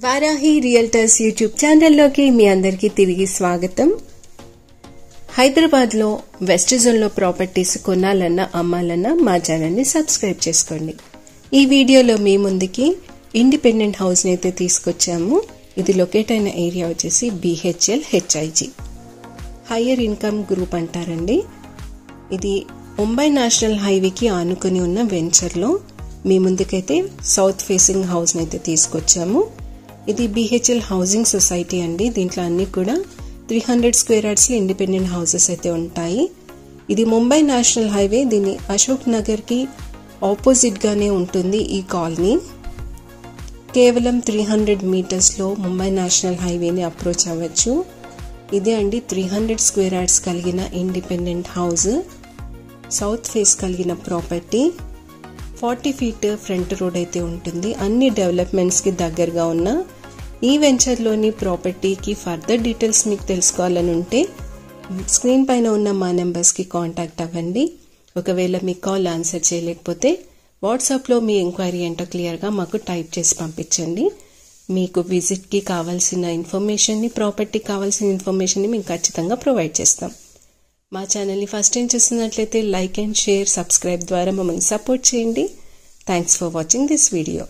Varahi realtors YouTube ఛానల్లోకి మీ అందరికీ తిరిగి స్వాగతం. హైదరాబాద్లో వెస్ట్ జోన్లో ప్రాపర్టీస్ కొనాలన్నా అమ్మాలన్నా మా ఛానల్ని సబ్స్క్రైబ్ చేసుకోండి. ఈ వీడియోలో మీ ముందుకి ఇండిపెండెంట్ హౌస్ని అయితే తీసుకొచ్చాము. ఇది లొకేట్ అయిన ఏరియా వచ్చేసి BHL HIG higher income group అంటారండి. ఇది ముంబై నేషనల్ హైవేకి ఆనుకుని ఉన్న వెంచర్లో మీ ముందుకైతే సౌత్ ఫేసింగ్ హౌస్ని అయితే తీసుకొచ్చాము. ఇది BHL హౌసింగ్ సొసైటీ అండి. దీంట్లో అన్ని కూడా 300 స్క్వేర్ యార్డ్స్ లో ఇండిపెండెంట్ హౌసెస్ అయితే ఉంటాయి. ఇది ముంబై నేషనల్ హైవే, దీని అశోక్ నగర్ కి ఆపోజిట్ గానే ఉంటుంది ఈ కాలనీ. కేవలం 300 మీటర్స్ లో ముంబై నేషనల్ హైవేని అప్రోచ్ అవ్వచ్చు. ఇదే అండి 300 స్క్వేర్ యార్డ్స్ కలిగిన ఇండిపెండెంట్ హౌస్, సౌత్ ఫేస్ కలిగిన ప్రాపర్టీ. 40 ఫీట్ ఫ్రంట్ రోడ్ అయితే ఉంటుంది. అన్ని డెవలప్మెంట్స్ కి దగ్గరగా ఉన్న ఈ వెంచర్లోని ప్రాపర్టీకి ఫర్దర్ డీటెయిల్స్ మీకు తెలుసుకోవాలని ఉంటే స్క్రీన్ పైన ఉన్న మా నెంబర్స్కి కాంటాక్ట్ అవ్వండి. ఒకవేళ మీ కాల్ ఆన్సర్ చేయలేకపోతే వాట్సాప్లో మీ ఎంక్వైరీ ఏంటో క్లియర్గా మాకు టైప్ చేసి పంపించండి. మీకు విజిట్కి కావాల్సిన ఇన్ఫర్మేషన్ని, ప్రాపర్టీకి కావాల్సిన ఇన్ఫర్మేషన్ని మేము ఖచ్చితంగా ప్రొవైడ్ చేస్తాం. మా ఛానల్ని ఫస్ట్ టైం చూస్తున్నట్లయితే లైక్ అండ్ షేర్, సబ్స్క్రైబ్ ద్వారా మమ్మల్ని సపోర్ట్ చేయండి. Thanks for watching this video.